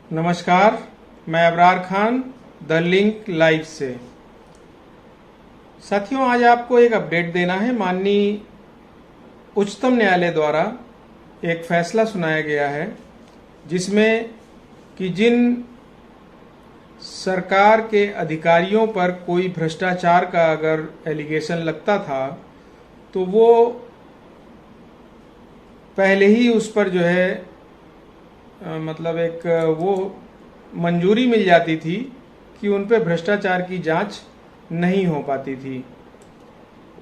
नमस्कार, मैं Abrar Khan the link live से। साथियों, आज आपको एक अपडेट देना है। माननीय उच्चतम न्यायालय द्वारा एक फैसला सुनाया गया है जिसमें कि जिन सरकार के अधिकारियों पर कोई भ्रष्टाचार का अगर एलिगेशन लगता था तो वो पहले ही उस पर जो है मतलब एक वो मंजूरी मिल जाती थी कि उन पे भ्रष्टाचार की जांच नहीं हो पाती थी।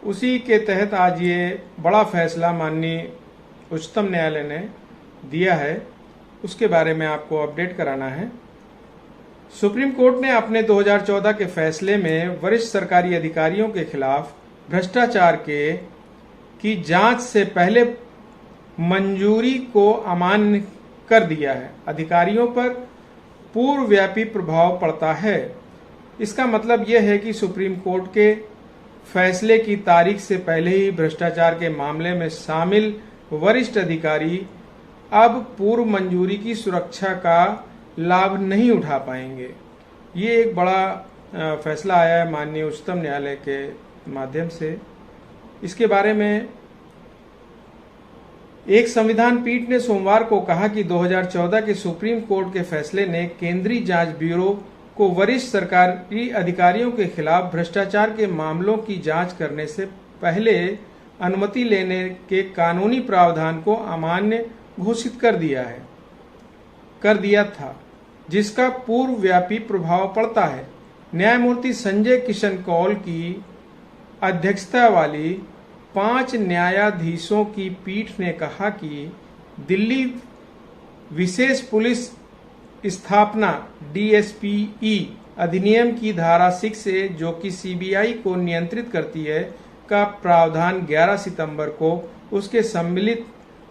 उसी के तहत आज ये बड़ा फैसला माननीय उच्चतम न्यायालय ने दिया है, उसके बारे में आपको अपडेट कराना है। सुप्रीम कोर्ट ने अपने 2014 के फैसले में वरिष्ठ सरकारी अधिकारियों के खिलाफ भ्रष्टाचार की जांच से पहले मंजूरी को अमान्य कर दिया है। अधिकारियों पर पूर्वव्यापी प्रभाव पड़ता है। इसका मतलब यह है कि सुप्रीम कोर्ट के फैसले की तारीख से पहले ही भ्रष्टाचार के मामले में शामिल वरिष्ठ अधिकारी अब पूर्व मंजूरी की सुरक्षा का लाभ नहीं उठा पाएंगे। ये एक बड़ा फैसला आया है माननीय उच्चतम न्यायालय के माध्यम से। इसके बारे में एक संविधान पीठ ने सोमवार को कहा कि 2014 के सुप्रीम कोर्ट के फैसले ने केंद्रीय जांच ब्यूरो को वरिष्ठ सरकारी अधिकारियों के खिलाफ भ्रष्टाचार के मामलों की जांच करने से पहले अनुमति लेने के कानूनी प्रावधान को अमान्य घोषित कर दिया था, जिसका पूर्वव्यापी प्रभाव पड़ता है। न्यायमूर्ति संजय किशन कौल की अध्यक्षता वाली 5 न्यायाधीशों की पीठ ने कहा कि दिल्ली विशेष पुलिस स्थापना DSPE अधिनियम की धारा 6A, जो कि CBI को नियंत्रित करती है, का प्रावधान 11 सितंबर को उसके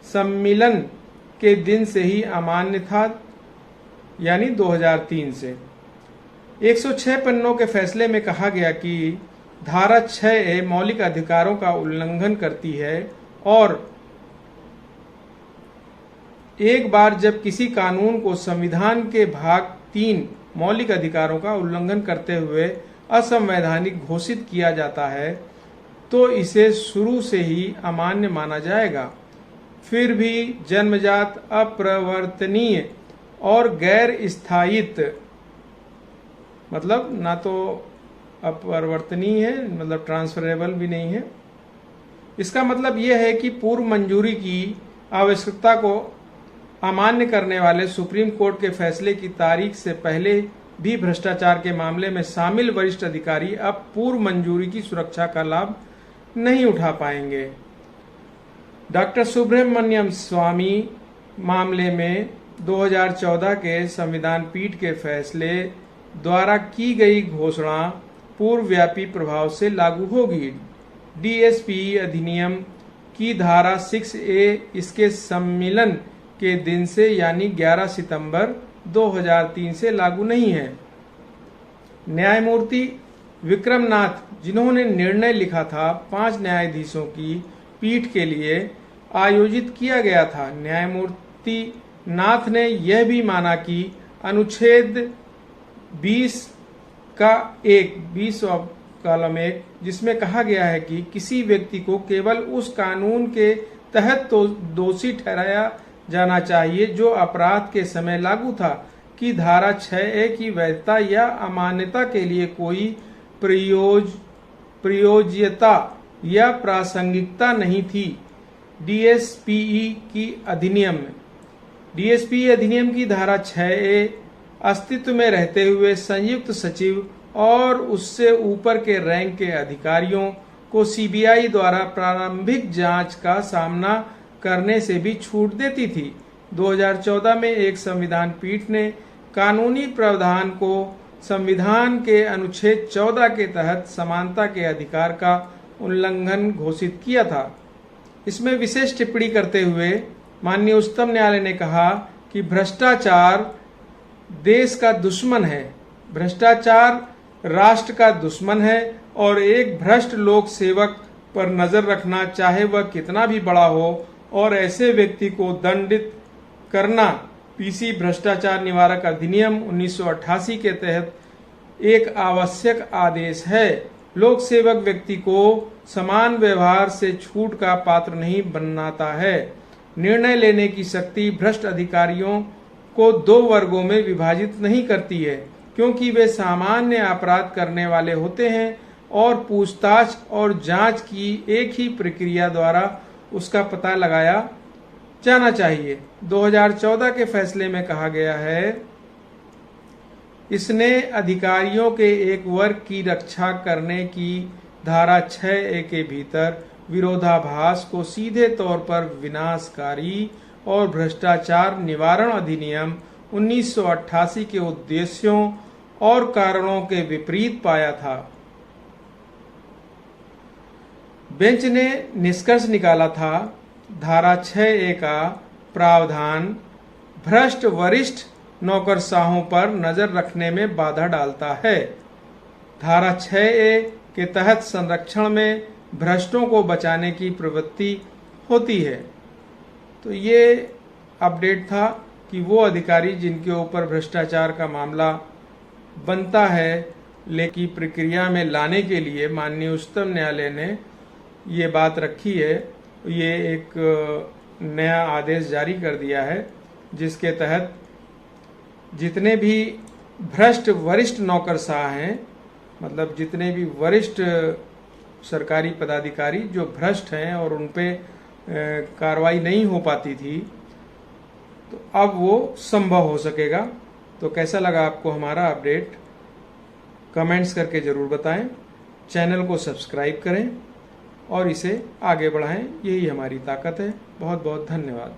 सम्मिलन के दिन से ही अमान्य था, यानी 2003 से। 106 पन्नों के फैसले में कहा गया कि धारा 6A मौलिक अधिकारों का उल्लंघन करती है और एक बार जब किसी कानून को संविधान के भाग 3 मौलिक अधिकारों का उल्लंघन करते हुए असंवैधानिक घोषित किया जाता है तो इसे शुरू से ही अमान्य माना जाएगा। फिर भी जन्मजात, अप्रवर्तनीय और गैर स्थायित्व, मतलब ना तो अपरिवर्तनीय है, मतलब ट्रांसफरेबल भी नहीं है। इसका मतलब यह है कि पूर्व मंजूरी की आवश्यकता को अमान्य करने वाले सुप्रीम कोर्ट के फैसले की तारीख से पहले भी भ्रष्टाचार के मामले में शामिल वरिष्ठ अधिकारी अब पूर्व मंजूरी की सुरक्षा का लाभ नहीं उठा पाएंगे। डॉक्टर सुब्रमण्यम स्वामी मामले में 2014 के संविधान पीठ के फैसले द्वारा की गई घोषणा पूर्वव्यापी प्रभाव से लागू होगी। DSPE अधिनियम की धारा 6A इसके सम्मिलन के दिन से, यानी 11 सितंबर 2003 से लागू नहीं है। न्यायमूर्ति विक्रमनाथ, जिन्होंने निर्णय लिखा था, 5 न्यायाधीशों की पीठ के लिए आयोजित किया गया था। न्यायमूर्ति नाथ ने यह भी माना कि अनुच्छेद 20 कॉलम 1, जिसमें कहा गया है कि किसी व्यक्ति को केवल उस कानून के तहत तो दोषी ठहराया जाना चाहिए जो अपराध के समय लागू था, कि धारा 6A की वैधता या अमान्यता के लिए कोई प्रयोज्यता या प्रासंगिकता नहीं थी। DSPE अधिनियम की धारा 6A अस्तित्व में रहते हुए संयुक्त सचिव और उससे ऊपर के रैंक के अधिकारियों को CBI द्वारा प्रारंभिक जांच का सामना करने से भी छूट देती थी। 2014 में एक संविधान पीठ ने कानूनी प्रावधान को संविधान के अनुच्छेद 14 के तहत समानता के अधिकार का उल्लंघन घोषित किया था। इसमें विशेष टिप्पणी करते हुए माननीय उच्चतम न्यायालय ने कहा कि भ्रष्टाचार देश का दुश्मन है, भ्रष्टाचार राष्ट्र का दुश्मन है और एक भ्रष्ट लोक सेवक पर नजर रखना, चाहे वह कितना भी बड़ा हो, और ऐसे व्यक्ति को दंडित करना पीसी भ्रष्टाचार निवारक अधिनियम 1988 के तहत एक आवश्यक आदेश है। लोक सेवक व्यक्ति को समान व्यवहार से छूट का पात्र नहीं बनाता है। निर्णय लेने की शक्ति भ्रष्ट अधिकारियों को दो वर्गों में विभाजित नहीं करती है, क्योंकि वे सामान्य अपराध करने वाले होते हैं और पूछताछ और जांच की एक ही प्रक्रिया द्वारा उसका पता लगाया जाना चाहिए। 2014 के फैसले में कहा गया है, इसने अधिकारियों के एक वर्ग की रक्षा करने की धारा 6A के भीतर विरोधाभास को सीधे तौर पर विनाशकारी और भ्रष्टाचार निवारण अधिनियम 1988 के उद्देश्यों और कारणों के विपरीत पाया था। बेंच ने निष्कर्ष निकाला था, धारा 6A का प्रावधान भ्रष्ट वरिष्ठ नौकरशाहों पर नजर रखने में बाधा डालता है। धारा 6A के तहत संरक्षण में भ्रष्टों को बचाने की प्रवृत्ति होती है। तो ये अपडेट था कि वो अधिकारी जिनके ऊपर भ्रष्टाचार का मामला बनता है, लेकिन प्रक्रिया में लाने के लिए माननीय उच्चतम न्यायालय ने ये बात रखी है। ये एक नया आदेश जारी कर दिया है, जिसके तहत जितने भी भ्रष्ट वरिष्ठ नौकरशाह हैं, मतलब जितने भी वरिष्ठ सरकारी पदाधिकारी जो भ्रष्ट हैं और उन पे कार्रवाई नहीं हो पाती थी, तो अब वो संभव हो सकेगा। तो कैसा लगा आपको हमारा अपडेट, कमेंट्स करके ज़रूर बताएं। चैनल को सब्सक्राइब करें और इसे आगे बढ़ाएं, यही हमारी ताकत है। बहुत बहुत धन्यवाद।